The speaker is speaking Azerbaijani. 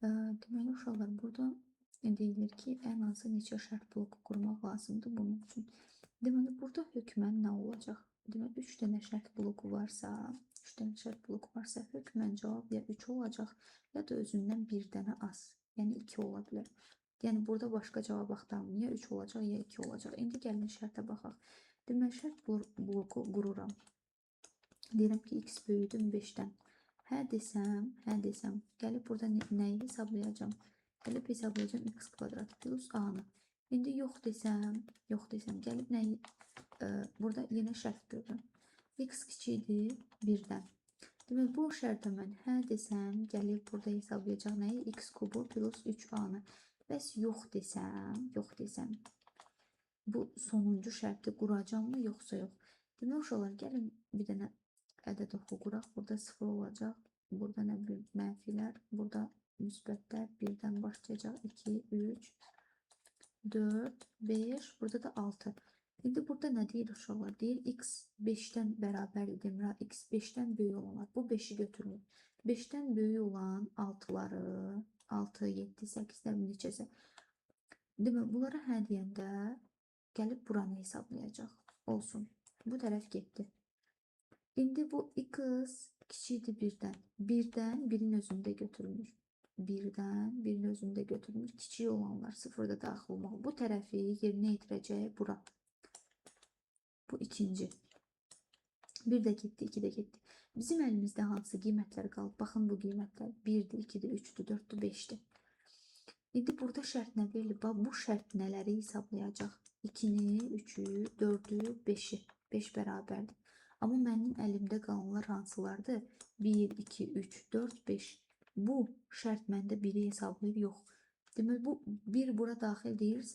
Deməli uşaqlar, burada deyilir ki, ən azı neçə şərt bloku qurmaq lazımdır bunun üçün. Deməli, burada hökmən nə olacaq? Deməli, 3 dənə şərt bloku varsa, 3 dənə şərt bloku varsa, hökmən cavab ya 3 olacaq, ya da özündən bir dənə az. Yəni 2 ola bilər. Yəni burada başqa cavab axtarmır. Ya 3 olacaq, ya 2 olacaq. İndi gəlin şərtə baxaq. Deməli, şərt bloku qururam. Deyirəm ki, x böyüdür 5-dən. Hə desəm, gəlib burada nəyi hesablayacağım? Gəlib hesablayacağım x kvadrat plus a-nı. İndi yox desəm, gəlib nəyi, burada yenə şərt görürəm. X kiçikdir 1-dən. Demək, bu şərtə mən hə desəm, gəlib burada hesablayacaq nəyi? X kubu plus 3a-nı. Bəs yox desəm, bu sonuncu şərti quracağımı, yoxsa yox? Demək, uşaqlar, gəlin bir dənə ədəd oxu quraq. Burada 0 olacaq. Burada nə bilim mənfilər. Burada müsbətlər 1-dən başlayacaq. 2, 3, 4, 5. Burada da 6. İndi burada nə deyir uşaqlar? Deyir x 5-dən bərabərdir demirəm. X 5-dən böyük olanlar. Bu 5-i götürmür. 5-dən böyük olan 6-ları 6, 7, 8, nə bilim neçəsə. Demək, bunlara hə deyəndə gəlib buranı hesablayacaq. Olsun. Bu tərəf getdi. İndi bu x kiçikdir 1-dən. 1-dən 1-in özündə götürülür. 1-dən 1-in özündə götürülür. Kiçik olanlar 0-da daxil olmalı. Bu tərəfi yerinə yetirəcək bura. Bu ikinci. 1 də getdi, 2 də getdi. Bizim əlimizdə hansı qiymətlər qalıb? Baxın bu qiymətlər. 1-dir, 2-dir, 3-dür, 4-dür, 5-dir. İndi burada şərt nə verilir? Bu şərt nələri hesablayacaq? 2-ni, 3-ü, 4-ü, 5-i. 5 bərabərdir. Amma mənim əlimdə qalanlar hansılardır? 1, 2, 3, 4, 5. Bu şərt məndə 1-i hesablayır, yox. Demək, bu 1 bura daxil deyilsə,